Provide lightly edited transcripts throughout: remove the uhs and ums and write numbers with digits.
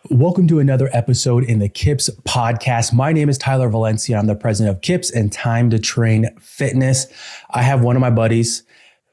Welcome to another episode in the KIPS Podcast. My name is Tyler Valencia. I'm the president of KIPS and Time to Train Fitness. I have one of my buddies,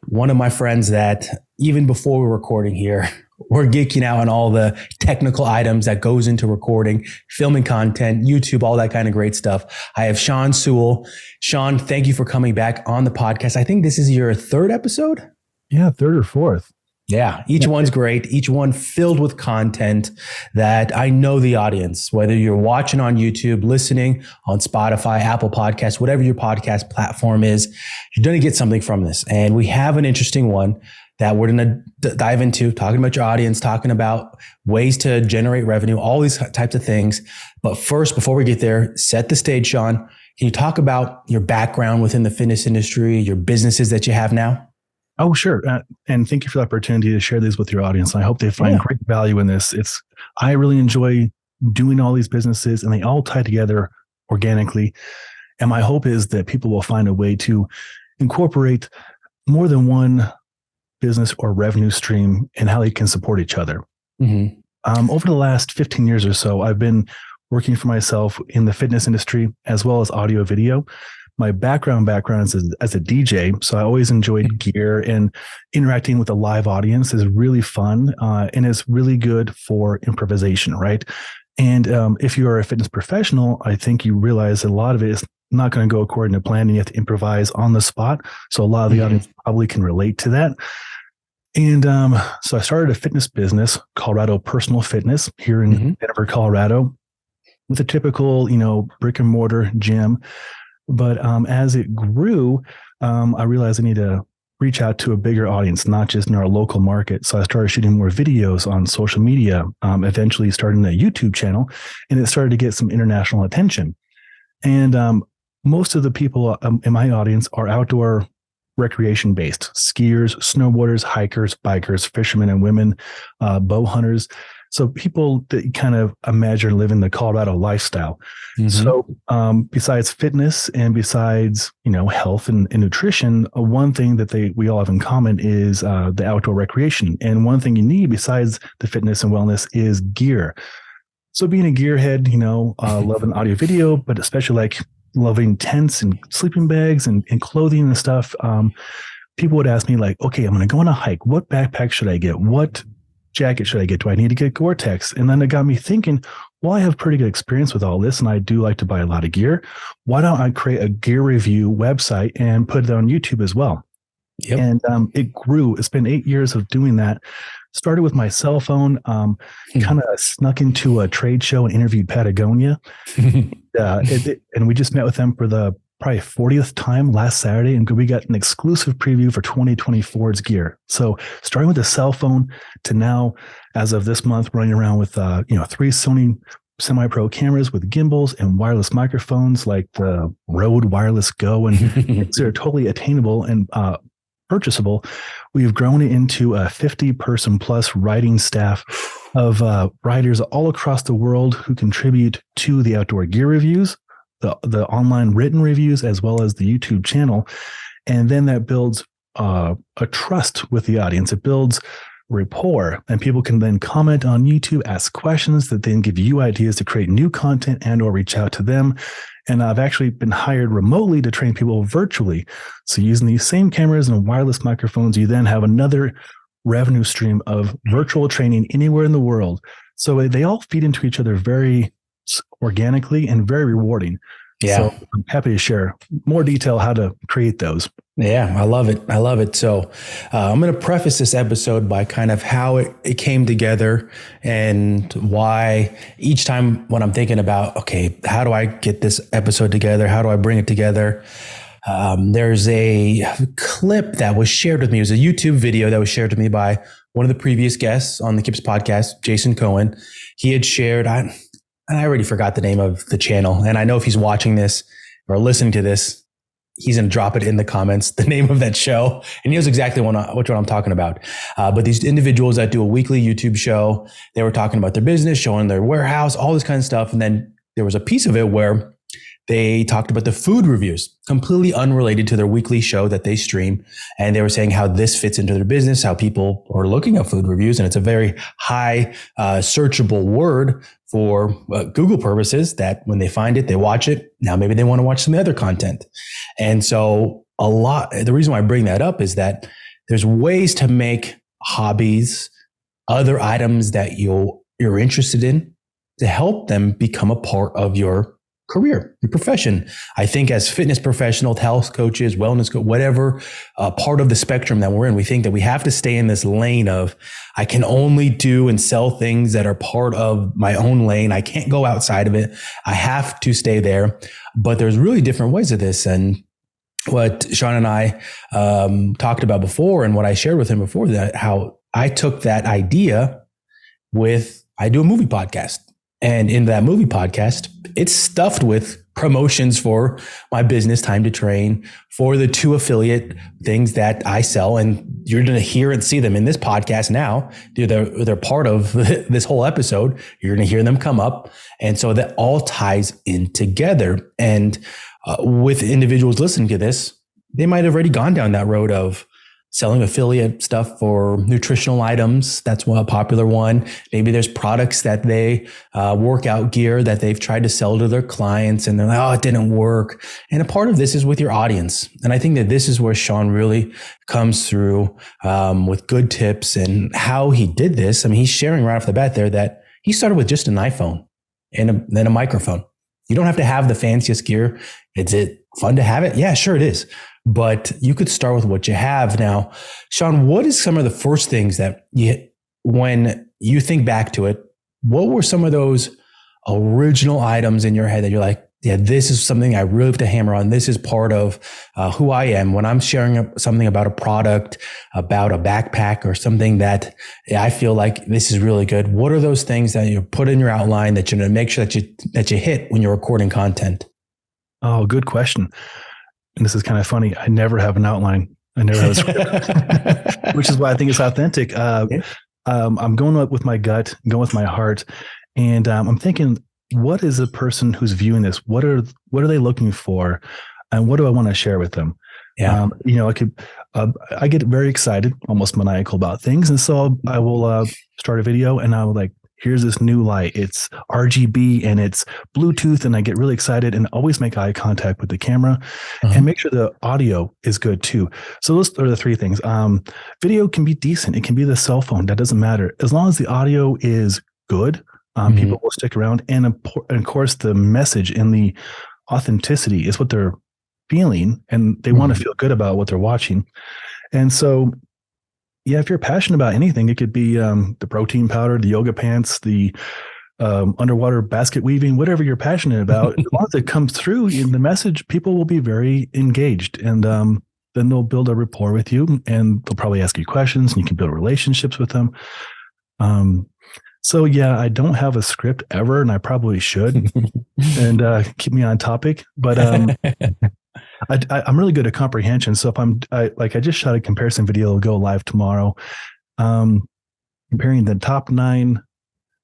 one of my friends that even before we're recording here, we're geeking out on all the technical items that goes into recording, filming content, YouTube, all that kind of great stuff. I have Sean Sewell. Sean, thank you for coming back on the podcast. I think this is your third episode? Yeah, third or fourth. Yeah, each one's great. Each one filled with content that I know the audience, whether you're watching on YouTube, listening on Spotify, Apple Podcasts, whatever your podcast platform is, you're going to get something from this. And we have an interesting one that we're going to dive into, talking about your audience, talking about ways to generate revenue, all these types of things. But first, before we get there, set the stage, Sean. Can you talk about your background within the fitness industry, your businesses that you have now? Oh, sure. And thank you for the opportunity to share these with your audience. I hope they find great value in this. I really enjoy doing all these businesses and they all tie together organically. And my hope is that people will find a way to incorporate more than one business or revenue stream and how they can support each other. Mm-hmm. Over the last 15 years or so, I've been working for myself in the fitness industry as well as audio video. My background is as a DJ, so I always enjoyed gear, and interacting with a live audience is really fun, and it's really good for improvisation, right? And if you are a fitness professional, I think you realize that a lot of it is not going to go according to plan, and you have to improvise on the spot. So a lot of the audience probably can relate to that. And so I started a fitness business, Colorado Personal Fitness, here in Denver, Colorado, with a typical, brick and mortar gym. But as it grew, I realized I need to reach out to a bigger audience, not just in our local market. So I started shooting more videos on social media, eventually starting a YouTube channel, and it started to get some international attention. And most of the people in my audience are outdoor recreation based: skiers, snowboarders, hikers, bikers, fishermen and women, bow hunters. So people that kind of imagine living the Colorado lifestyle. Mm-hmm. So besides fitness and besides, health and nutrition, one thing that we all have in common is the outdoor recreation. And one thing you need besides the fitness and wellness is gear. So being a gearhead, loving audio video, but especially loving tents and sleeping bags and clothing and stuff, people would ask me okay, I'm going to go on a hike. What backpack should I get? What jacket should I get? Do I need to get Gore-Tex? And then it got me thinking, well, I have pretty good experience with all this, and I do like to buy a lot of gear. Why don't I create a gear review website and put it on YouTube as well? Yep. And it grew. It's been 8 years of doing that. Started with my cell phone, kind of snuck into a trade show and interviewed Patagonia. And we just met with them for the probably 40th time last Saturday, and we got an exclusive preview for 2024's gear. So starting with a cell phone to now, as of this month, running around with 3 Sony semi-pro cameras with gimbals and wireless microphones like the Rode Wireless Go, and they're totally attainable and purchasable. We've grown it into a 50-person plus writing staff of writers all across the world who contribute to the outdoor gear reviews, the online written reviews, as well as the YouTube channel. And then that builds a trust with the audience. It builds rapport, and people can then comment on YouTube, ask questions that then give you ideas to create new content and or reach out to them. And I've actually been hired remotely to train people virtually. So using these same cameras and wireless microphones, you then have another revenue stream of virtual training anywhere in the world. So they all feed into each other very organically and very rewarding. Yeah. So I'm happy to share more detail how to create those. Yeah, I love it. So I'm going to preface this episode by kind of how it came together and why each time when I'm thinking about, okay, how do I get this episode together? How do I bring it together? There's a clip that was shared with me. It was a YouTube video that was shared to me by one of the previous guests on the KIPS podcast, Jason Cohen. He had shared, and I already forgot the name of the channel. And I know if he's watching this or listening to this, he's going to drop it in the comments, the name of that show. And he knows exactly which one I'm talking about. But these individuals that do a weekly YouTube show, they were talking about their business, showing their warehouse, all this kind of stuff. And then there was a piece of it where they talked about the food reviews, completely unrelated to their weekly show that they stream. And they were saying how this fits into their business, how people are looking at food reviews. And it's a very high searchable word for Google purposes, that when they find it, they watch it. Now, maybe they want to watch some other content. And so the reason why I bring that up is that there's ways to make hobbies, other items that you're interested in, to help them become a part of your career, your profession. I think as fitness professionals, health coaches, wellness, whatever part of the spectrum that we're in, we think that we have to stay in this lane of, I can only do and sell things that are part of my own lane. I can't go outside of it. I have to stay there. But there's really different ways of this. And what Sean and I talked about before, and what I shared with him before, that how I took that idea I do a movie podcast. And in that movie podcast, it's stuffed with promotions for my business, Time to Train, for the 2 affiliate things that I sell. And you're going to hear and see them in this podcast now. They're part of this whole episode. You're going to hear them come up. And so that all ties in together. And with individuals listening to this, they might have already gone down that road of selling affiliate stuff for nutritional items. That's a popular one. Maybe there's products that workout gear that they've tried to sell to their clients, and they're like, oh, it didn't work. And a part of this is with your audience. And I think that this is where Sean really comes through with good tips and how he did this. I mean, he's sharing right off the bat there that he started with just an iPhone and then a microphone. You don't have to have the fanciest gear. Is it fun to have it? Yeah, sure it is. But you could start with what you have. Now, Sean, what is some of the first things that when you think back to it, what were some of those original items in your head that you're like, yeah, this is something I really have to hammer on. This is part of who I am. When I'm sharing something about a product, about a backpack or something that I feel like this is really good. What are those things that you put in your outline that you're going to make sure that you hit when you're recording content? Oh, good question. And this is kind of funny. I never have an outline. I never have a script, which is why I think it's authentic. I'm going up with my gut, going with my heart. And I'm thinking, what is a person who's viewing this? What are they looking for? And what do I want to share with them? Yeah. I get very excited, almost maniacal about things. And so I will start a video and I will here's this new light. It's RGB and it's Bluetooth. And I get really excited and always make eye contact with the camera and make sure the audio is good too. So those are the 3 things. Video can be decent. It can be the cell phone. That doesn't matter. As long as the audio is good, people will stick around. And of course, the message and the authenticity is what they're feeling, and they want to feel good about what they're watching. And so, yeah, if you're passionate about anything, it could be the protein powder, the yoga pants, the underwater basket weaving, whatever you're passionate about. As long as it comes through in the message, people will be very engaged, and then they'll build a rapport with you, and they'll probably ask you questions, and you can build relationships with them. So yeah, I don't have a script ever, and I probably should, and keep me on topic. But I'm really good at comprehension. So if I just shot a comparison video, it'll go live tomorrow, comparing the top 9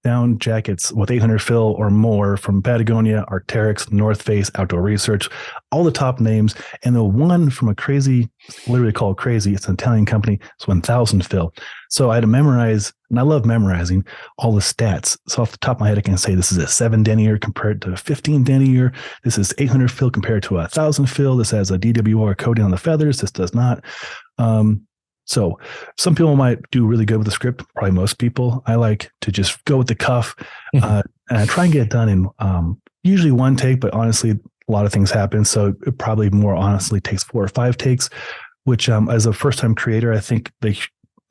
down jackets with 800 fill or more from Patagonia, Arc'teryx, North Face, Outdoor Research, all the top names. And the one from a crazy, literally called Crazy, it's an Italian company, it's 1000 fill. So I had to memorize, and I love memorizing all the stats. So off the top of my head, I can say this is a 7 denier compared to a 15 denier. This is 800 fill compared to 1000 fill. This has a DWR coating on the feathers. This does not. So some people might do really good with the script. Probably most people. I like to just go with the cuff, and I try and get it done in usually 1 take, but honestly, a lot of things happen. So it probably more honestly takes 4 or 5 takes, which as a first-time creator, I think they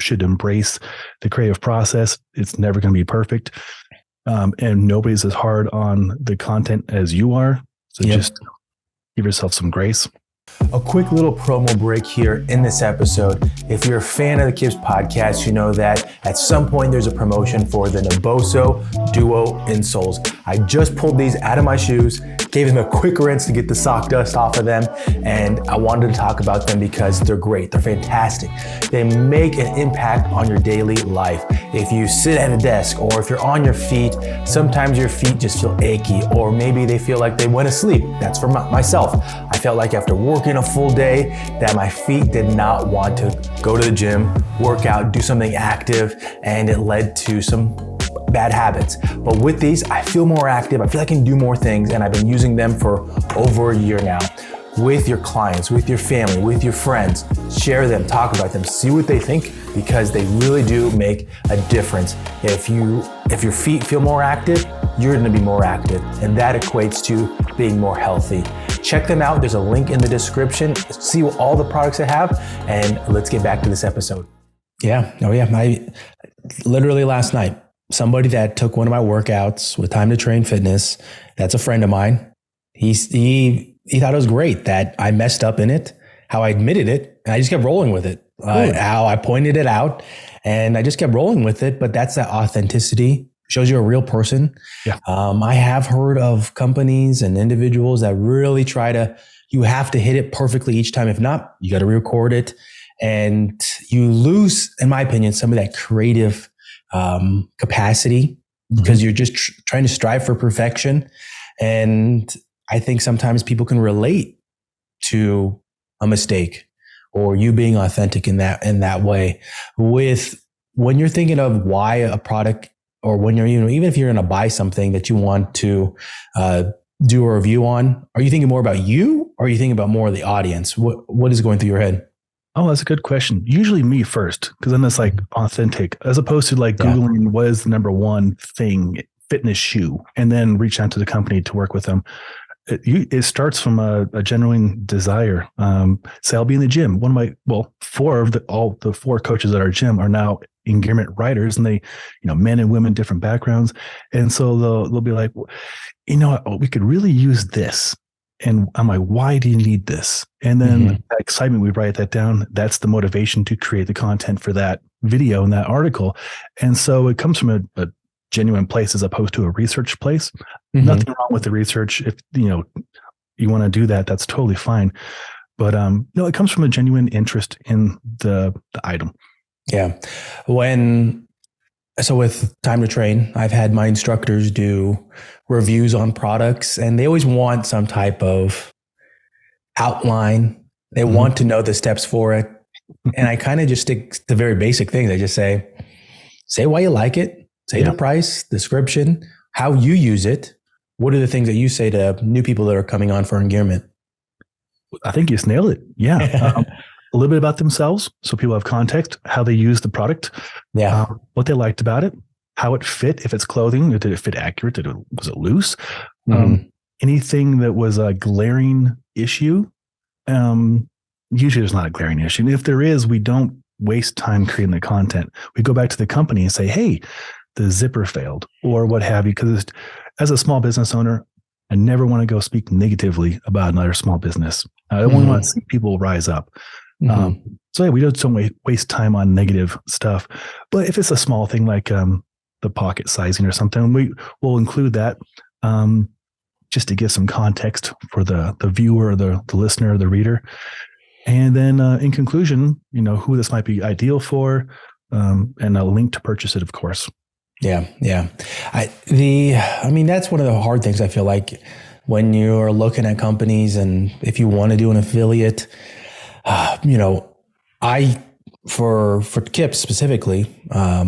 should embrace the creative process. It's never going to be perfect. And nobody's as hard on the content as you are. So just give yourself some grace. A quick little promo break here in this episode. If you're a fan of the KIPS podcast, you know that at some point there's a promotion for the Naboso Duo insoles. I just pulled these out of my shoes, gave them a quick rinse to get the sock dust off of them, and I wanted to talk about them because they're great. They're fantastic. They make an impact on your daily life. If you sit at a desk or if you're on your feet, sometimes your feet just feel achy, or maybe they feel like they went to sleep. That's for myself. I felt like after working a full day that my feet did not want to go to the gym, work out, do something active, and it led to some bad habits. But with these, I feel more active. I feel I can do more things, and I've been using them for over a year now. With your clients, with your family, with your friends, share them, talk about them, see what they think, because they really do make a difference. If your feet feel more active, you're going to be more active, and that equates to being more healthy. Check them out. There's a link in the description. See all the products they have, and let's get back to this episode. Yeah. Oh yeah. I literally last night, somebody that took one of my workouts with Time to Train Fitness, that's a friend of mine. He thought it was great that I messed up in it, how I admitted it, and I just kept rolling with it. How I pointed it out, and I just kept rolling with it. But that's that authenticity. Shows you're a real person. Yeah. I have heard of companies and individuals that really you have to hit it perfectly each time. If not, you got to re-record it. And you lose, in my opinion, some of that creative capacity because you're just trying to strive for perfection. And I think sometimes people can relate to a mistake or you being authentic in that way. When you're thinking of why a product, or when you're, even if you're going to buy something that you want to do a review on, are you thinking more about you, or are you thinking about more of the audience? What is going through your head? Oh, that's a good question. Usually me first, because then it's like authentic, as opposed to like Googling what is the number one thing, fitness shoe, and then reach out to the company to work with them. It starts from a genuine desire. Say I'll be in the gym. All the four coaches at our gym are now Engearment writers, and they, men and women, different backgrounds. And so they'll be like, we could really use this. And I'm like, why do you need this? And then that excitement, we write that down. That's the motivation to create the content for that video and that article. And so it comes from a genuine place as opposed to a research place. Nothing wrong with the research. If you want to do that, that's totally fine. But it comes from a genuine interest in the item. Yeah. So with Time to Train, I've had my instructors do reviews on products, and they always want some type of outline. They want to know the steps for it. And I kind of just stick to very basic things. I just say why you like it, say the price, description, how you use it. What are the things that you say to new people that are coming on for Engearment? I think you just nailed it. Yeah. A little bit about themselves, so people have context, how they use the product, what they liked about it, how it fit, if it's clothing, did it fit accurate, was it loose, anything that was a glaring issue. Usually there's not a glaring issue. And if there is, we don't waste time creating the content. We go back to the company and say, hey, the zipper failed, or what have you, because as a small business owner, I never want to go speak negatively about another small business. I don't want to see people rise up. We don't waste time on negative stuff. But if it's a small thing like the pocket sizing or something, we'll include that just to give some context for the viewer, or the listener, or the reader. And then in conclusion, who this might be ideal for, and a link to purchase it, of course. Yeah. That's one of the hard things I feel like when you're looking at companies, and if you want to do an affiliate, for KIPS specifically, a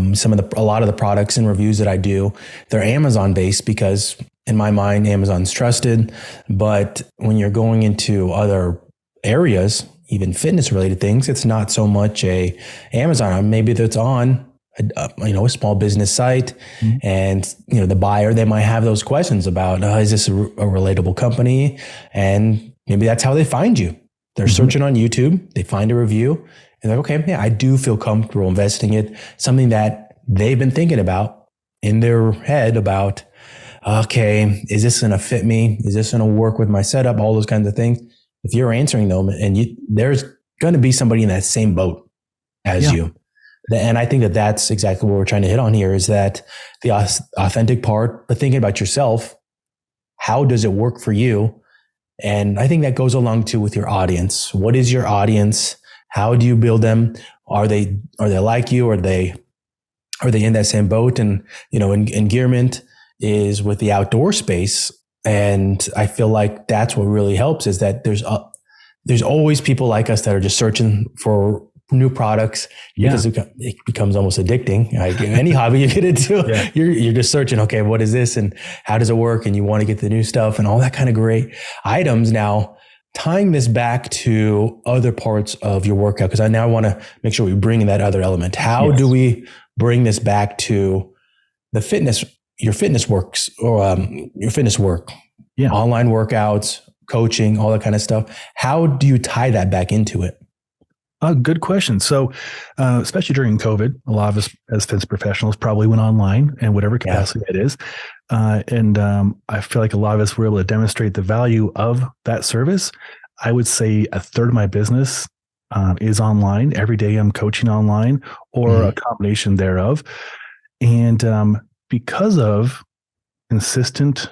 lot of the products and reviews that I do, they're Amazon based because in my mind, Amazon's trusted. But when you're going into other areas, even fitness related things, it's not so much a Amazon. Maybe that's on a small business site, and the buyer, they might have those questions about is this a relatable company, and maybe that's how they find you. They're searching on YouTube, they find a review, and they're like, okay, yeah, I do feel comfortable investing it. Something that they've been thinking about in their head about, okay, is this going to fit me? Is this going to work with my setup? All those kinds of things. if you're answering them and there's going to be somebody in that same boat as you. And I think that that's exactly what we're trying to hit on here, is that the authentic part, but thinking about yourself, how does it work for you? And I think that goes along too with your audience. What is your audience? How do you build them? Are they like you? Are they in that same boat? And, Engearment is with the outdoor space. And I feel like that's what really helps, is that there's always people like us that are just searching for new products, because it becomes almost addicting. Like any hobby you get into, you're just searching, okay, what is this and how does it work? And you want to get the new stuff and all that kind of great items. Now, tying this back to other parts of your workout, because I now want to make sure we bring in that other element. How do we bring this back to the fitness, your fitness works, or your fitness work, online workouts, coaching, all that kind of stuff? How do you tie that back into it? Good question. So, especially during COVID, a lot of us as fitness professionals probably went online in whatever capacity it is. And I feel like a lot of us were able to demonstrate the value of that service. I would say a third of my business is online. Every day I'm coaching online, or a combination thereof. And because of consistent,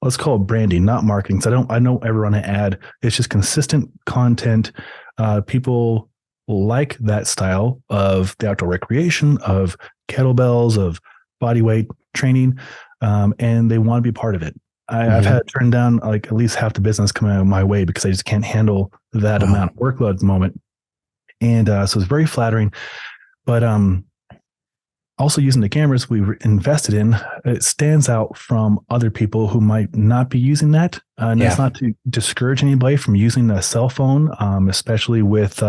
let's call it branding, not marketing. So I don't ever run an ad. It's just consistent content. People like that style of the outdoor recreation, of kettlebells, of body weight training, and they want to be part of it. I've had to turn down like at least half the business coming out of my way because I just can't handle that amount of workload at the moment. And so it's very flattering. But also using the cameras we've invested in, it stands out from other people who might not be using that. And it's not to discourage anybody from using a cell phone, especially with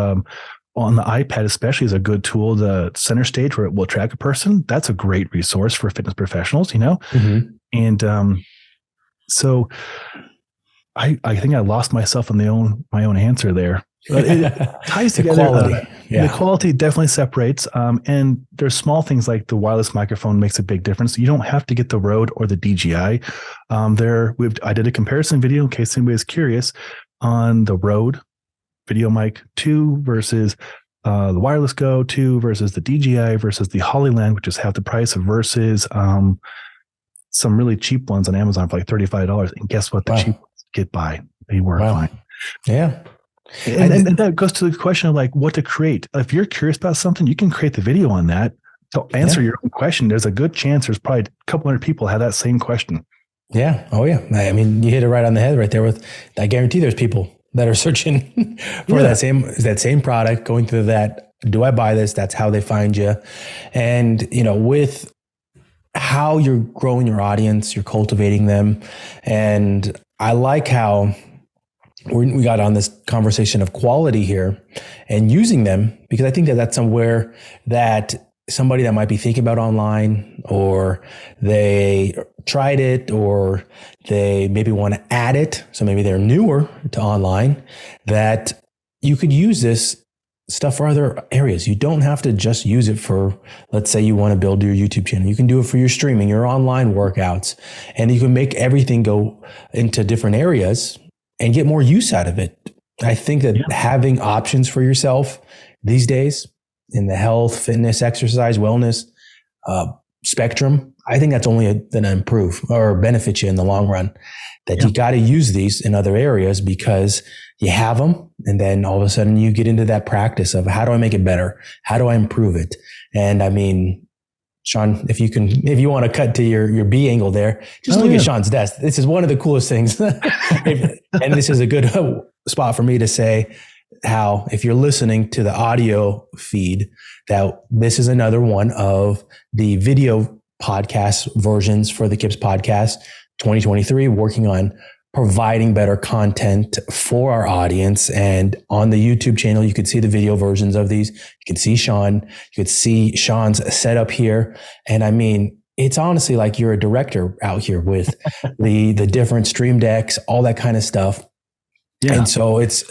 on the iPad, especially, is a good tool. The Center Stage, where it will track a person, that's a great resource for fitness professionals, And so I think I lost myself in my own answer there. But it ties together. Quality. The quality definitely separates. And there's small things like the wireless microphone makes a big difference. You don't have to get the Rode or the DJI. I did a comparison video in case anybody's curious on the Rode Video Mic 2 versus the Wireless Go 2 versus the DJI versus the Hollyland, which is half the price, versus some really cheap ones on Amazon for like $35. And guess what? The cheap ones get by. They work fine. Yeah. And that goes to the question of like what to create. If you're curious about something, you can create the video on that to answer your own question. There's a good chance there's probably a couple hundred people have that same question. Yeah. Oh yeah. I mean, you hit it right on the head right there. I guarantee there's people that are searching for that same product, going through that. Do I buy this? That's how they find you. And, with how you're growing your audience, you're cultivating them. And I like how we got on this conversation of quality here and using them, because I think that that's somewhere that somebody that might be thinking about online, or they tried it, or they maybe want to add it. So maybe they're newer to online, that you could use this stuff for other areas. You don't have to just use it for, let's say you want to build your YouTube channel. You can do it for your streaming, your online workouts, and you can make everything go into different areas and get more use out of it. I think that having options for yourself these days in the health, fitness, exercise, wellness spectrum, I think that's only going to improve or benefit you in the long run. That you got to use these in other areas because you have them, and then all of a sudden you get into that practice of how do I make it better? How do I improve it? And I mean, Sean, if you want to cut to your B angle there, just look at Sean's desk. This is one of the coolest things. And this is a good spot for me to say how, if you're listening to the audio feed, that this is another one of the video podcast versions for the KIPS Podcast 2023, working on providing better content for our audience. And on the YouTube channel, you could see the video versions of these. You could see Sean. You could see Sean's setup here. And I mean, it's honestly like you're a director out here with the different stream decks, all that kind of stuff. Yeah. And so it's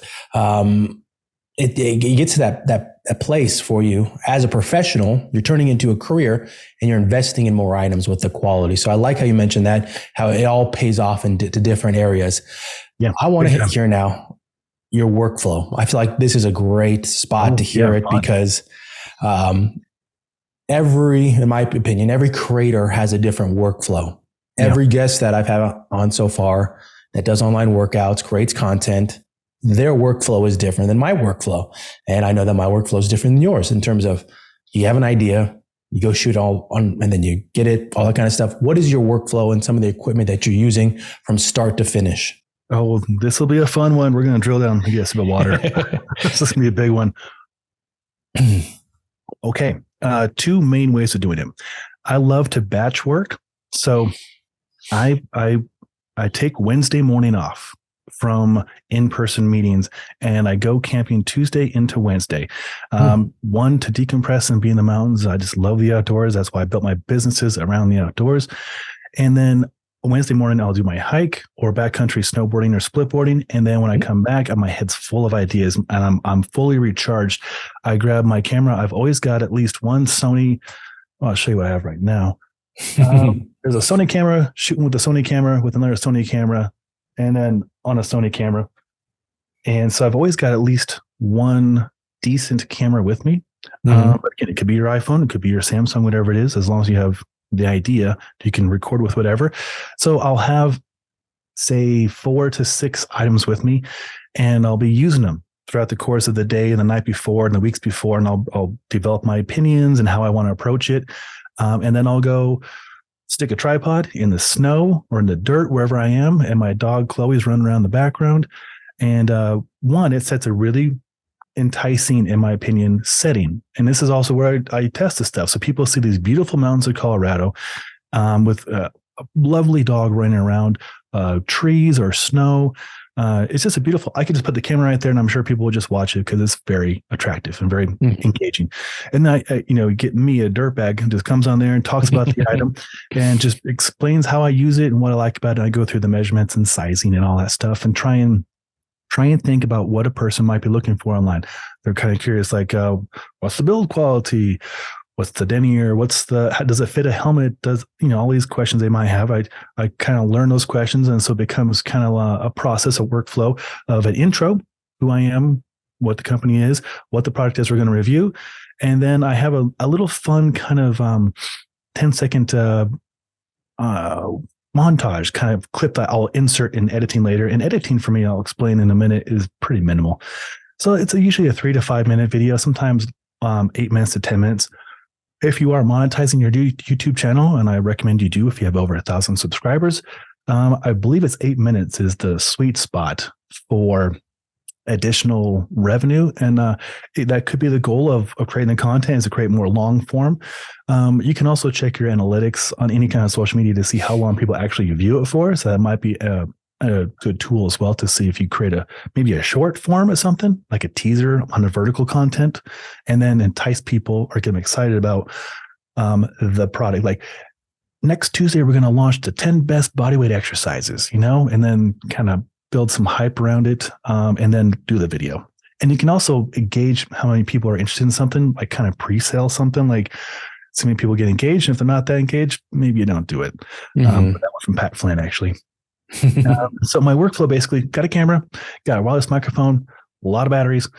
it gets to that place for you as a professional. You're turning into a career, and you're investing in more items with the quality. So I like how you mentioned that, how it all pays off into different areas. Yeah, I want to hit here now. your workflow. I feel like this is a great spot to hear it, because in my opinion, every creator has a different workflow. Every guest that I've had on so far that does online workouts, creates content, their workflow is different than my workflow. And I know that my workflow is different than yours in terms of you have an idea, you go shoot all on, and then you get it, all that kind of stuff. What is your workflow and some of the equipment that you're using from start to finish? Oh, this will be a fun one. We're going to drill down. Yes, about water. This is going to be a big one. Okay. Two main ways of doing it. I love to batch work. So I take Wednesday morning off from in-person meetings, and I go camping Tuesday into Wednesday. One, to decompress and be in the mountains. I just love the outdoors. That's why I built my businesses around the outdoors. And then Wednesday morning, I'll do my hike or backcountry snowboarding or splitboarding. And then when I come back, my head's full of ideas and I'm fully recharged. I grab my camera. I've always got at least one Sony. I'll show you what I have right now. There's a Sony camera, shooting with the Sony camera, with another Sony camera, and then on a Sony camera. And so I've always got at least one decent camera with me. But again, it could be your iPhone, it could be your Samsung, whatever it is, as long as you have the idea, you can record with whatever. So I'll have, say, 4 to 6 items with me, and I'll be using them throughout the course of the day and the night before and the weeks before, and I'll develop my opinions and how I want to approach it. And then I'll go stick a tripod in the snow or in the dirt, wherever I am, and my dog Chloe's running around the background. And it sets a really enticing, in my opinion, setting. And this is also where I test this stuff. So people see these beautiful mountains of Colorado with a lovely dog running around, trees or snow. It's just a beautiful, I could just put the camera right there and I'm sure people will just watch it because it's very attractive and very engaging. And I get me, a dirtbag, just comes on there and talks about the item and just explains how I use it and what I like about it. I go through the measurements and sizing and all that stuff and try and think about what a person might be looking for online. They're kind of curious, like, what's the build quality? What's the denier? How does it fit a helmet? All these questions they might have. I kind of learn those questions. And so it becomes kind of a process, a workflow of an intro, who I am, what the company is, what the product is we're going to review. And then I have a little fun kind of 10-second montage kind of clip that I'll insert in editing later. And editing for me, I'll explain in a minute, is pretty minimal. So it's usually a 3 to 5 minute video, sometimes 8 minutes to 10 minutes. If you are monetizing your YouTube channel, and I recommend you do if you have over 1,000 subscribers, I believe it's 8 minutes is the sweet spot for additional revenue. And that could be the goal of creating the content, is to create more long form. You can also check your analytics on any kind of social media to see how long people actually view it for. So that might be a good tool as well to see if you create maybe a short form of something like a teaser on the vertical content, and then entice people or get them excited about the product. Like, next Tuesday, we're going to launch the 10 best bodyweight exercises, and then kind of build some hype around it, and then do the video. And you can also gauge how many people are interested in something, like kind of pre-sale something, like so many people get engaged. And if they're not that engaged, maybe you don't do it. That one from Pat Flynn, actually. So my workflow, basically, got a camera, got a wireless microphone, a lot of batteries,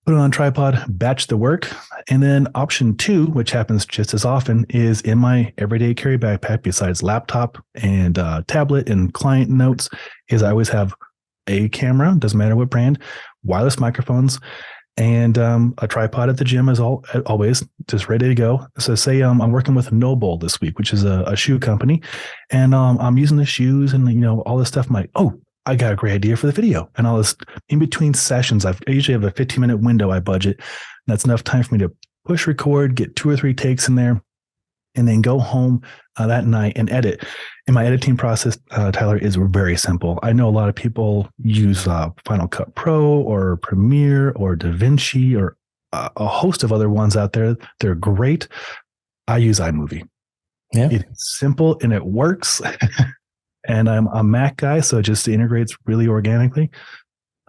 put it on a tripod, batch the work. And then option 2, which happens just as often, is in my everyday carry backpack, besides laptop and tablet and client notes, is I always have a camera, doesn't matter what brand, wireless microphones, and a tripod at the gym, as always, just ready to go. So say I'm working with Noble this week, which is a shoe company, and I'm using the shoes and all this stuff. I'm like, oh, I got a great idea for the video. And all this in between sessions, I usually have a 15-minute window I budget. That's enough time for me to push record, get 2 or 3 takes in there, and then go home that night and edit. And my editing process, Tyler, is very simple. I know a lot of people use Final Cut Pro or Premiere or DaVinci or a host of other ones out there. They're great. I use iMovie. Yeah. It's simple and it works. And I'm a Mac guy, so it just integrates really organically.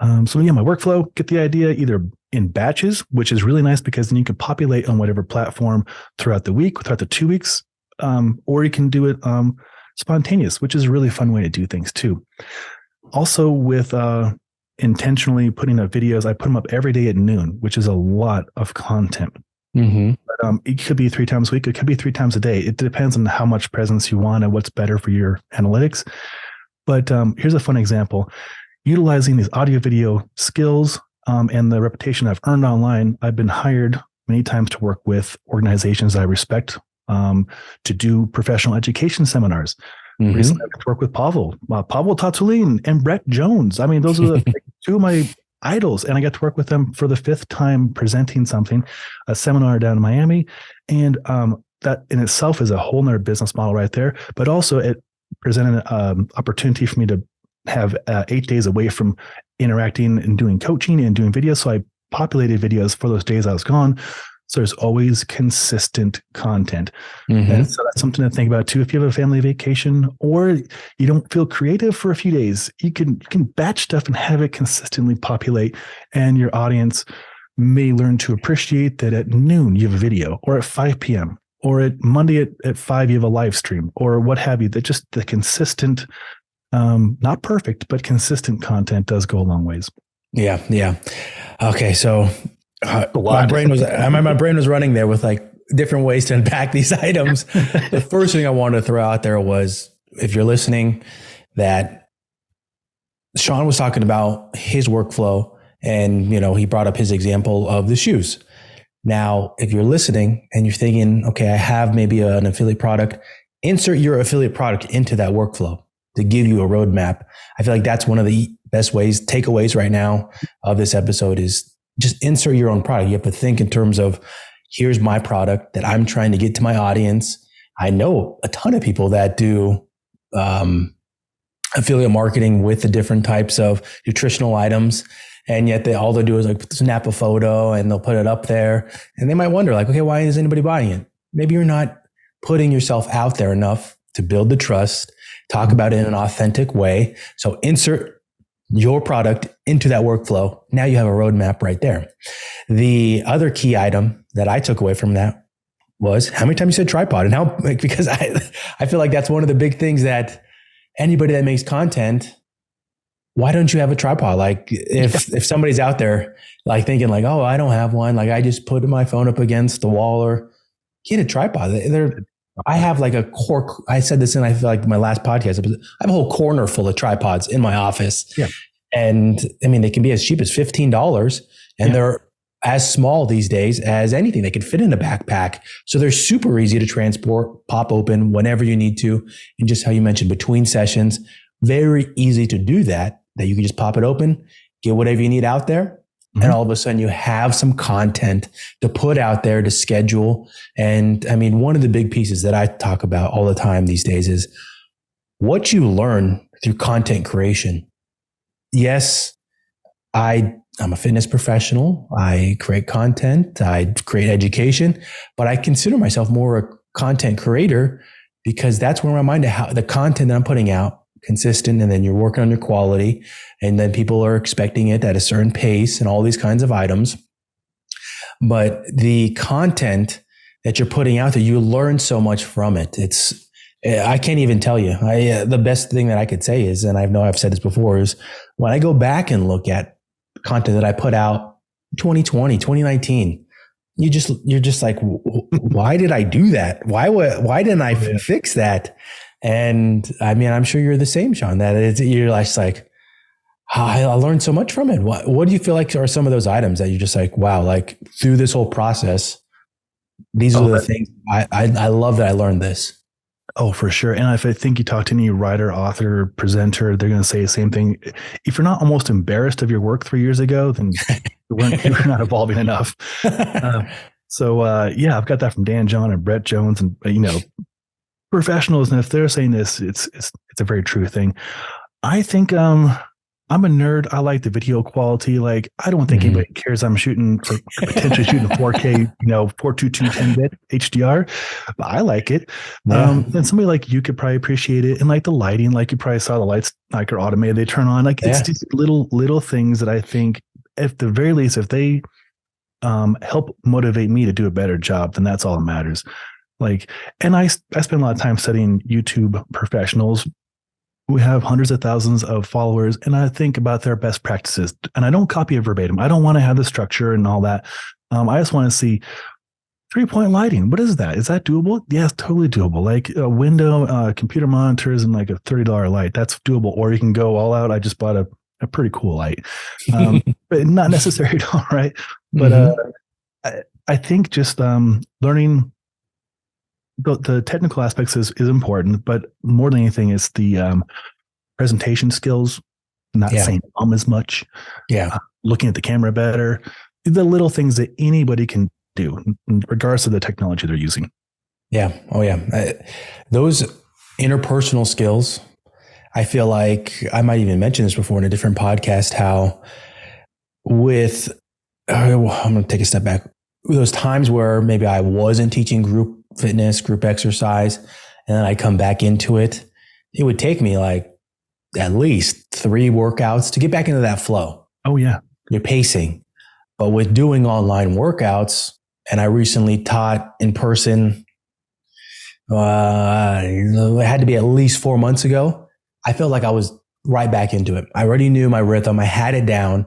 So my workflow, get the idea either in batches, which is really nice because then you can populate on whatever platform throughout the week, throughout the 2 weeks, or you can do it spontaneous, which is a really fun way to do things too. Also with intentionally putting up videos. I put them up every day at noon, which is a lot of content. Mm-hmm. But, it could be 3 times a week. It could be 3 times a day. It depends on how much presence you want and what's better for your analytics. But here's a fun example. Utilizing these audio video skills and the reputation I've earned online, I've been hired many times to work with organizations I respect to do professional education seminars. Mm-hmm. Recently, I got to work with Pavel Tatulin and Brett Jones. I mean, those are the 2 of my idols, and I got to work with them for the 5th time presenting something, a seminar down in Miami, and that in itself is a whole nother business model right there. But also, it presented an opportunity for me to have 8 days away from interacting and doing coaching and doing videos. So I populated videos for those days I was gone. So there's always consistent content. Mm-hmm. And so that's something to think about too. If you have a family vacation or you don't feel creative for a few days, you can batch stuff and have it consistently populate. And your audience may learn to appreciate that at noon you have a video, or at 5 p.m. or at Monday at 5 you have a live stream, or what have you. That just the consistent, not perfect, but consistent content does go a long ways. Yeah. Yeah. Okay. So my brain was running there with like different ways to unpack these items. The first thing I wanted to throw out there was, if you're listening, that Sean was talking about his workflow, and, he brought up his example of the shoes. Now, if you're listening and you're thinking, okay, I have maybe an affiliate product, insert your affiliate product into that workflow to give you a roadmap. I feel like that's one of the best takeaways right now of this episode is just insert your own product. You have to think in terms of, here's my product that I'm trying to get to my audience. I know a ton of people that do affiliate marketing with the different types of nutritional items. And yet all they do is like snap a photo and they'll put it up there. And they might wonder like, okay, why is anybody buying it? Maybe you're not putting yourself out there enough to build the trust, talk about it in an authentic way. So insert your product into that workflow. Now you have a roadmap right there. The other key item that I took away from that was how many times you said tripod, and how, because I feel like that's one of the big things that anybody that makes content, why don't you have a tripod? Like if somebody's out there like thinking like, oh, I don't have one. Like I just put my phone up against the wall, or get a tripod. I have like a core. I said this in, I feel like my last podcast, I have a whole corner full of tripods in my office. Yeah. And I mean, they can be as cheap as $15, and they're as small these days as anything. They can fit in a backpack. So they're super easy to transport, pop open whenever you need to. And just how you mentioned between sessions, very easy to do that you can just pop it open, get whatever you need out there. And all of a sudden you have some content to put out there to schedule. And I mean, one of the big pieces that I talk about all the time these days is what you learn through content creation. Yes, I'm a fitness professional. I create content. I create education, but I consider myself more a content creator because that's where my mind, the content that I'm putting out, consistent, and then you're working on your quality, and then people are expecting it at a certain pace and all these kinds of items. But the content that you're putting out there, you learn so much from it. I can't even tell you. The best thing that I could say is, and I know I've said this before, is when I go back and look at content that I put out 2020, 2019, you're just like, why did I do that? Why didn't I fix that? And I mean, I'm sure you're the same, Sean, that you're just like, I learned so much from it. What do you feel like are some of those items that you're just like, wow, like through this whole process, these are the things I love that I learned this. Oh, for sure. And if I think you talk to any writer, author, presenter, they're going to say the same thing. If you're not almost embarrassed of your work 3 years ago, then you're not evolving enough. Yeah, I've got that from Dan John and Brett Jones, and professionals. And if they're saying this, it's a very true thing. I think I'm a nerd. I like the video quality. Like, I don't think anybody cares I'm shooting or potentially shooting 4K, 422 10-bit HDR, but I like it. Yeah. And somebody like you could probably appreciate it. And like the lighting, like you probably saw the lights like are automated, they turn on. Like it's just little things that I think at the very least, if they help motivate me to do a better job, then that's all that matters. Like, and I spend a lot of time studying YouTube professionals. We have hundreds of thousands of followers, and I think about their best practices, and I don't copy it verbatim. I don't want to have the structure and all that. I just want to see 3-point lighting. What is that? Is that doable? Yes, totally doable. Like a window, computer monitors, and like a $30 light. That's doable. Or you can go all out. I just bought a pretty cool light, but not necessary at all, right? But I think just learning the technical aspects is important, but more than anything, it's the presentation skills. Not saying as much. Looking at the camera better. The little things that anybody can do, regardless of the technology they're using. Yeah. Oh, yeah. Those interpersonal skills, I feel like I might even mention this before in a different podcast, how I'm going to take a step back. Those times where maybe I wasn't teaching group fitness, group exercise, and then I come back into it, it would take me like at least 3 workouts to get back into that flow. Oh, yeah. You're pacing. But with doing online workouts, and I recently taught in person, it had to be at least 4 months ago. I felt like I was right back into it. I already knew my rhythm. I had it down.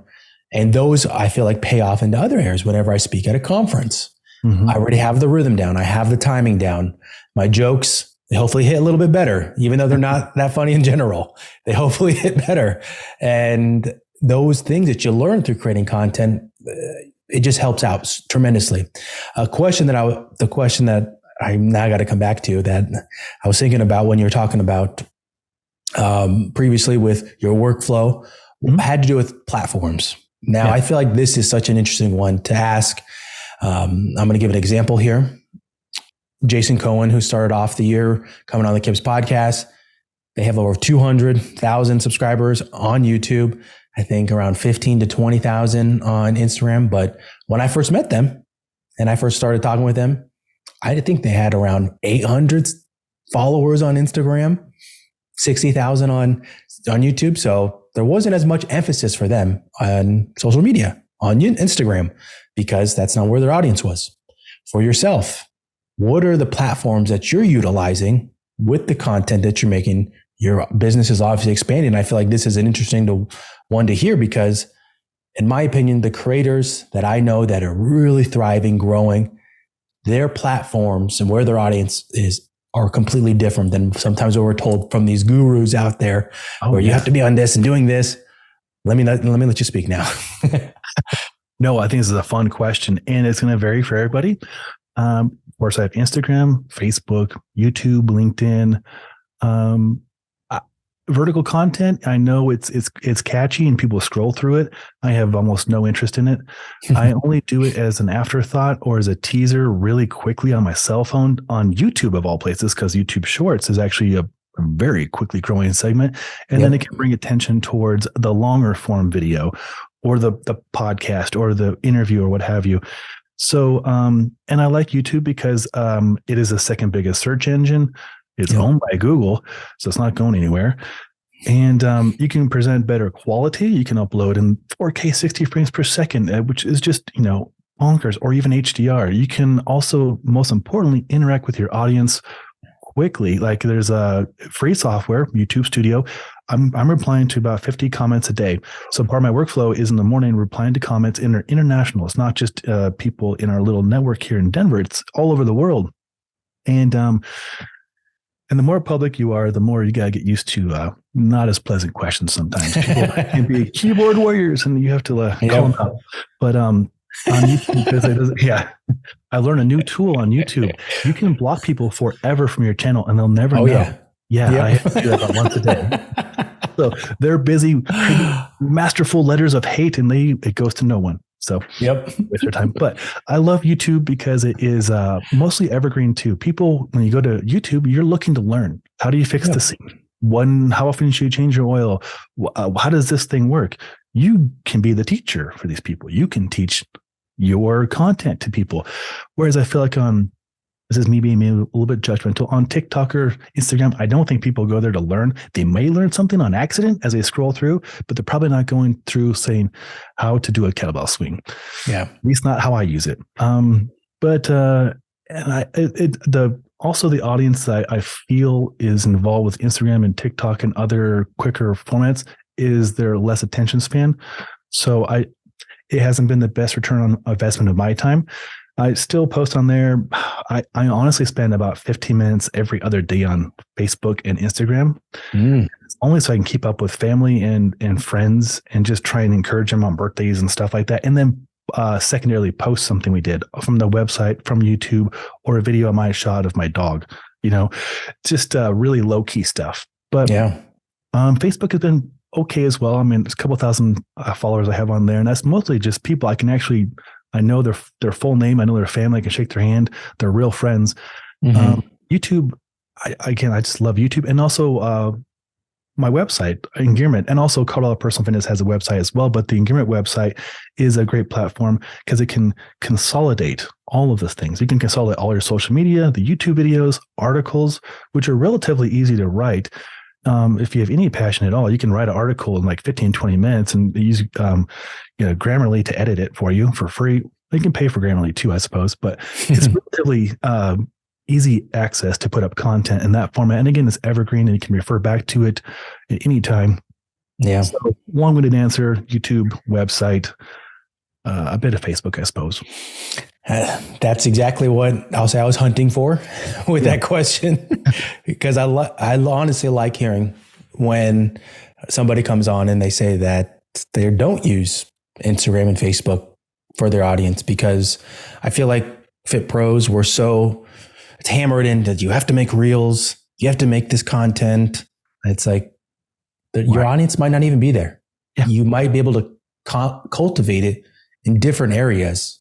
And those, I feel like, pay off into other areas whenever I speak at a conference. I already have the rhythm down. I have the timing down. My jokes, they hopefully hit a little bit better, even though they're not that funny in general. They hopefully hit better. And those things that you learn through creating content, it just helps out tremendously. The question that I now got to come back to, that I was thinking about when you were talking about previously with your workflow, had to do with platforms. Now, I feel like this is such an interesting one to ask. I'm going to give an example here. Jason Cohen, who started off the year coming on the KIPS podcast, they have over 200,000 subscribers on YouTube. I think around 15 to 20,000 on Instagram. But when I first met them and I first started talking with them, I think they had around 800 followers on Instagram, 60,000 on YouTube. So there wasn't as much emphasis for them on social media, on Instagram, because that's not where their audience was. For yourself, what are the platforms that you're utilizing with the content that you're making? Your business is obviously expanding. I feel like this is an interesting one to hear, because in my opinion, the creators that I know that are really thriving, growing, their platforms and where their audience is are completely different than sometimes what we're told from these gurus out there, where you have to be on this and doing this. Let me let you speak now. No, I think this is a fun question, and it's going to vary for everybody. Of course, I have Instagram, Facebook, YouTube, LinkedIn. Vertical content, I know it's catchy and people scroll through it. I have almost no interest in it. I only do it as an afterthought or as a teaser really quickly on my cell phone on YouTube, of all places, because YouTube Shorts is actually a very quickly growing segment. And then it can bring attention towards the longer form video or the podcast or the interview or what have you. So, and I like YouTube because it is the second biggest search engine. It's owned by Google, so it's not going anywhere. And you can present better quality. You can upload in 4K 60 frames per second, which is just, bonkers, or even HDR. You can also, most importantly, interact with your audience quickly. Like there's a free software, YouTube Studio. I'm replying to about 50 comments a day. So part of my workflow is in the morning replying to comments international. It's not just people in our little network here in Denver. It's all over the world. And the more public you are, the more you got to get used to not as pleasant questions sometimes. People can be keyboard warriors and you have to call them out. But on YouTube, because I learned a new tool on YouTube. You can block people forever from your channel and they'll never know. I have to do that about once a day. So they're busy masterful letters of hate and it goes to no one. So waste your time. But I love YouTube because it is mostly evergreen too. People, when you go to YouTube, you're looking to learn. How do you fix the scene? How often should you change your oil? How does this thing work? You can be the teacher for these people. You can teach your content to people. Whereas I feel like this is me being a little bit judgmental. On TikTok or Instagram, I don't think people go there to learn. They may learn something on accident as they scroll through, but they're probably not going through saying how to do a kettlebell swing. Yeah. At least not how I use it. The also the audience that I feel is involved with Instagram and TikTok and other quicker formats is their less attention span. So it hasn't been the best return on investment of my time. I still post on there. I honestly spend about 15 minutes every other day on Facebook and Instagram, only so I can keep up with family and friends and just try and encourage them on birthdays and stuff like that. And then secondarily post something we did from the website, from YouTube, or a video I might have shot of my dog, just really low key stuff. But Facebook has been okay as well. I mean, there's a couple thousand followers I have on there, and that's mostly just people I know their full name. I know their family. I can shake their hand. They're real friends. YouTube, I just love YouTube. And also my website, Engearment, and also Colorado Personal Fitness has a website as well. But the Engearment website is a great platform because it can consolidate all of these things. You can consolidate all your social media, the YouTube videos, articles, which are relatively easy to write. If you have any passion at all, you can write an article in like 15, 20 minutes and use Grammarly to edit it for you for free. You can pay for Grammarly too, I suppose, but it's relatively easy access to put up content in that format. And again, it's evergreen and you can refer back to it at any time. Yeah. So long-winded answer, YouTube, website, a bit of Facebook, I suppose. That's exactly what I'll say I was hunting for with that question, because I honestly like hearing when somebody comes on and they say that they don't use Instagram and Facebook for their audience, because I feel like Fit Pros it's hammered in that you have to make reels, you have to make this content. It's like your audience might not even be there. Yeah. You might be able to cultivate it in different areas.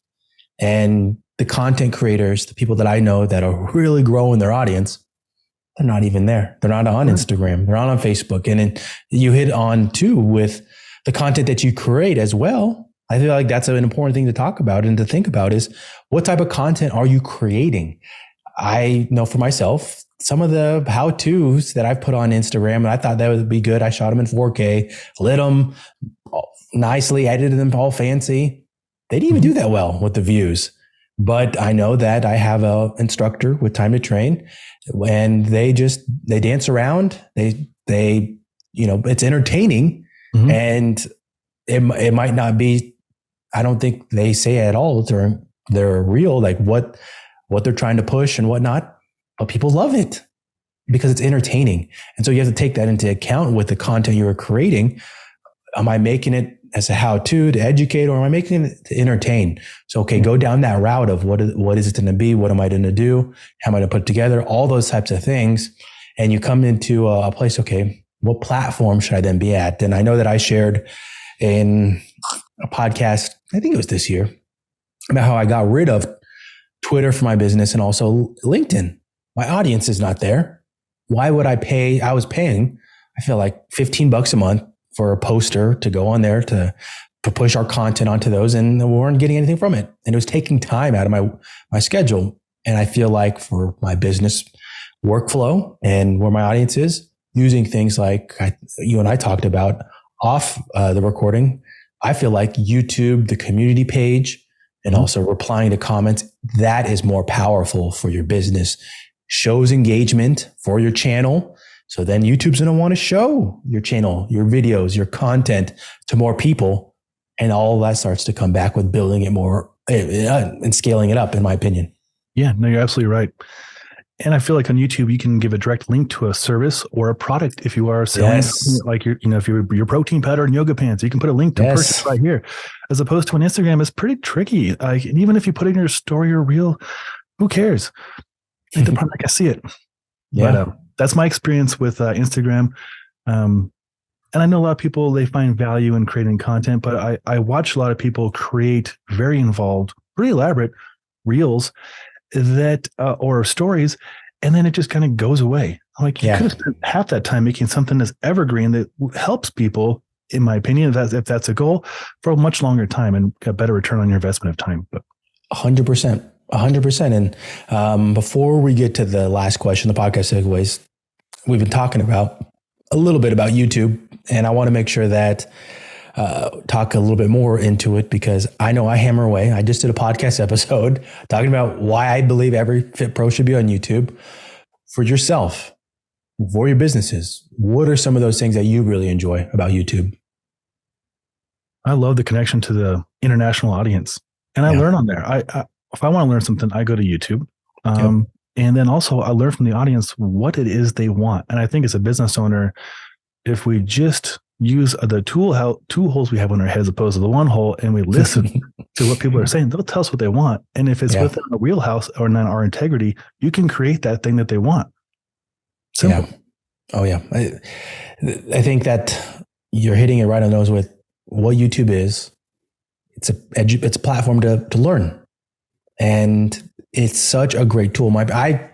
And the content creators, the people that I know that are really growing their audience, they're not even there. They're not on Instagram. They're not on Facebook. And then you hit on too with the content that you create as well. I feel like that's an important thing to talk about and to think about is what type of content are you creating? I know for myself, some of the how-tos that I've put on Instagram, and I thought that would be good. I shot them in 4K, lit them nicely, edited them all fancy. They didn't even do that well with the views, but I know that I have an instructor with Time to Train, and they dance around. They it's entertaining, and it might not be. I don't think they say at all during their reel like what they're trying to push and whatnot, but people love it because it's entertaining, and so you have to take that into account with the content you're creating. Am I making it as a how-to to educate, or am I making it to entertain? So, go down that route of what is it going to be? What am I going to do? How am I going to put it together? All those types of things. And you come into a place, what platform should I then be at? And I know that I shared in a podcast, I think it was this year, about how I got rid of Twitter for my business and also LinkedIn. My audience is not there. Why would I pay? I was paying, I feel like $15 a month for a poster to go on there to push our content onto those, and we weren't getting anything from it. And it was taking time out of my schedule. And I feel like for my business workflow and where my audience is, using things like you and I talked about off the recording, I feel like YouTube, the community page, and also replying to comments, that is more powerful for your business. Shows engagement for your channel. So then YouTube's going to want to show your channel, your videos, your content to more people. And all that starts to come back with building it more and scaling it up, in my opinion. Yeah, no, you're absolutely right. And I feel like on YouTube, you can give a direct link to a service or a product. If you are selling, like if your protein powder and yoga pants, you can put a link to purchase right here. As opposed to on Instagram, it's pretty tricky. Like, and even if you put it in your story or reel, who cares? Like the product, I see it. Yeah. But that's my experience with Instagram. And I know a lot of people, they find value in creating content, but I watch a lot of people create very involved, pretty elaborate reels that or stories, and then it just kind of goes away. I'm like, you could have spent half that time making something that's evergreen that helps people, in my opinion, if that's a goal, for a much longer time and a better return on your investment of time. But 100%. 100%. And before we get to the last question, the podcast segues, we've been talking about a little bit about YouTube, and I want to make sure that talk a little bit more into it because I know I hammer away. I just did a podcast episode talking about why I believe every fit pro should be on YouTube. For yourself, for your businesses, what are some of those things that you really enjoy about YouTube? I love the connection to the international audience, and I learn on there. I if I want to learn something, I go to YouTube. And then also I learn from the audience what it is they want. And I think as a business owner, if we just use the two holes we have on our head as opposed to the one hole, and we listen to what people are saying, they'll tell us what they want. And if it's within our wheelhouse or in our integrity, you can create that thing that they want. Simple. Yeah. Oh yeah. I think that you're hitting it right on the nose with what YouTube is. It's a platform to learn. And it's such a great tool. I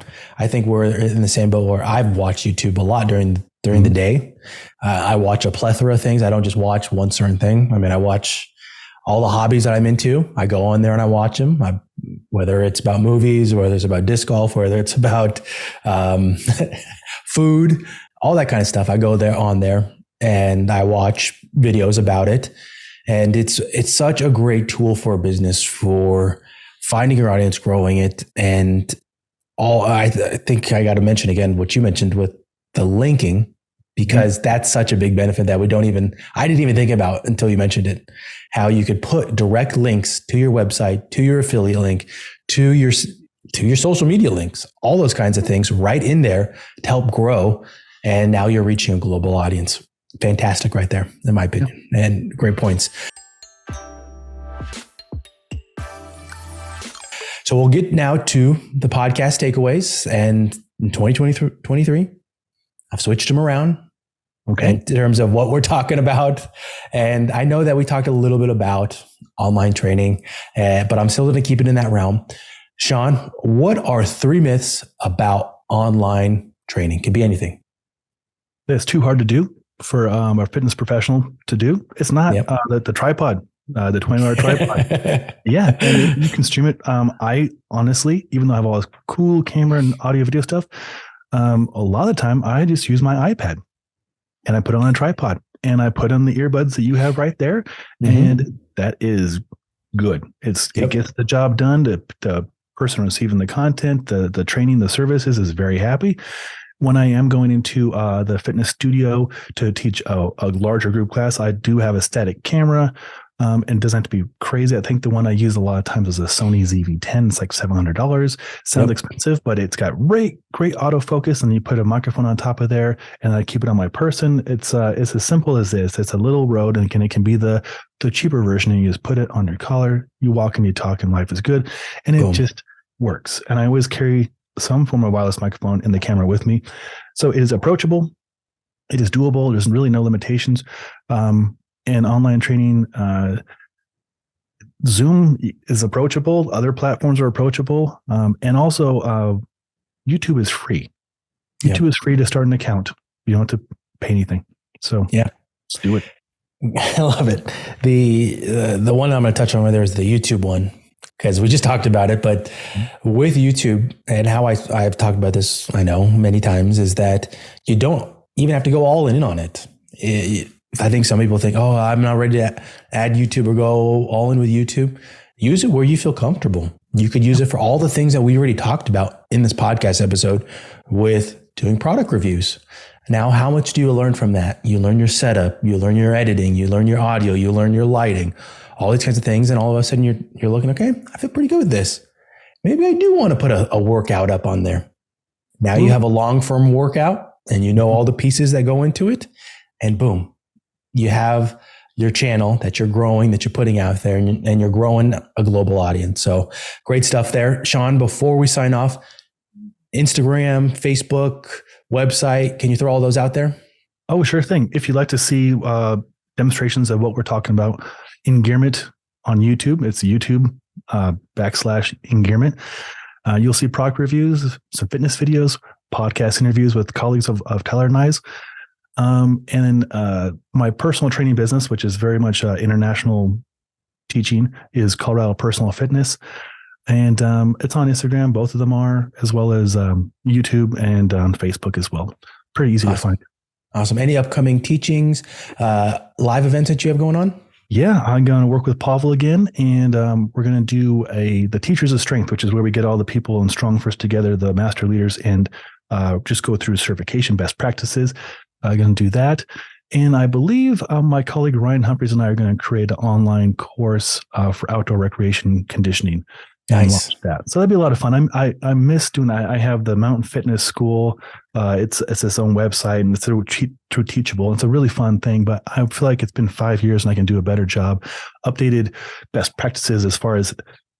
think we're in the same boat where I've watched YouTube a lot during the day. I watch a plethora of things. I don't just watch one certain thing. I mean, I watch all the hobbies that I'm into. I go on there and I watch them. Whether it's about movies, whether it's about disc golf, whether it's about food, all that kind of stuff. I go on there and I watch videos about it. And it's such a great tool for a business for finding your audience, growing it. And I think I got to mention again what you mentioned with the linking, because that's such a big benefit that I didn't even think about until you mentioned it, how you could put direct links to your website, to your affiliate link, to your social media links, all those kinds of things right in there to help grow. And now you're reaching a global audience. Fantastic right there, in my opinion, and great points. So we'll get now to the podcast takeaways. And in 2023, I've switched them around. Okay. In terms of what we're talking about. And I know that we talked a little bit about online training, but I'm still going to keep it in that realm. Sean, what are 3 myths about online training? Could be anything. It's too hard to do for a fitness professional to do. It's not the tripod. The $20 tripod. Yeah. And you can stream it. I honestly, even though I have all this cool camera and audio video stuff, a lot of the time I just use my iPad and I put it on a tripod and I put on the earbuds that you have right there. And that is good. It gets the job done. The person receiving the content, the training, the services is very happy. When I am going into the fitness studio to teach a larger group class, I do have a static camera. And it doesn't have to be crazy. I think the one I use a lot of times is a Sony ZV-10. It's like $700. Sounds expensive, but it's got great autofocus. And you put a microphone on top of there, and I keep it on my person. It's as simple as this. It's a little Rode, and it can be the cheaper version. And you just put it on your collar. You walk and you talk, and life is good. And it just works. And I always carry some form of wireless microphone in the camera with me, so it is approachable. It is doable. There's really no limitations. And online training, Zoom is approachable. Other platforms are approachable. And also YouTube is free. YouTube is free to start an account. You don't have to pay anything. So let's do it. I love it. The one I'm going to touch on right there is the YouTube one, because we just talked about it. But with YouTube, and how I've talked about this, I know many times, is that you don't even have to go all in on it. I think some people think, oh, I'm not ready to add YouTube or go all in with YouTube. Use it where you feel comfortable. You could use it for all the things that we already talked about in this podcast episode with doing product reviews. Now, how much do you learn from that? You learn your setup, you learn your editing, you learn your audio, you learn your lighting, all these kinds of things. And all of a sudden you're looking, okay, I feel pretty good with this. Maybe I do want to put a workout up on there. Now you have a long form workout and you know all the pieces that go into it, and boom. You have your channel that you're growing, that you're putting out there, and you're growing a global audience. So great stuff there. Sean, before we sign off, Instagram, Facebook, website, can you throw all those out there? Oh, sure thing. If you'd like to see demonstrations of what we're talking about, Engearment on YouTube, it's YouTube /Engearment. You'll see product reviews, some fitness videos, podcast interviews with colleagues of Tyler and I's. And then my personal training business, which is very much international teaching, is Colorado Personal Fitness. And it's on Instagram. Both of them are, as well as YouTube and on Facebook as well. Pretty easy to find. Awesome. Any upcoming teachings, live events that you have going on? Yeah, I'm going to work with Pavel again, and we're going to do the Teachers of Strength, which is where we get all the people in Strong First together, the master leaders, and just go through certification best practices. I'm going to do that. And I believe my colleague Ryan Humphreys and I are going to create an online course for outdoor recreation conditioning. Nice. That. So that'd be a lot of fun. I miss doing that. I have the Mountain Fitness School. It's its own website, and it's through Teachable. It's a really fun thing, but I feel like it's been 5 years and I can do a better job. Updated best practices as far as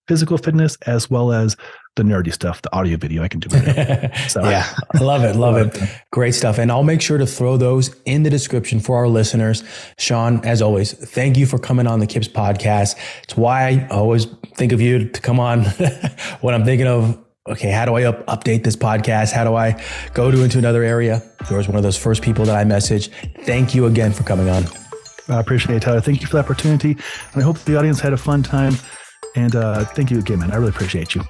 physical fitness, as well as the nerdy stuff, the audio video I can do better. So yeah, I love it. Love it. Great stuff. And I'll make sure to throw those in the description for our listeners. Sean, as always, thank you for coming on the KIPS podcast. It's why I always think of you to come on when I'm thinking of, okay, how do I update this podcast? How do I go into another area? You're one of those first people that I message. Thank you again for coming on. I appreciate it, Tyler. Thank you for the opportunity. And I hope the audience had a fun time. And thank you again, man. I really appreciate you.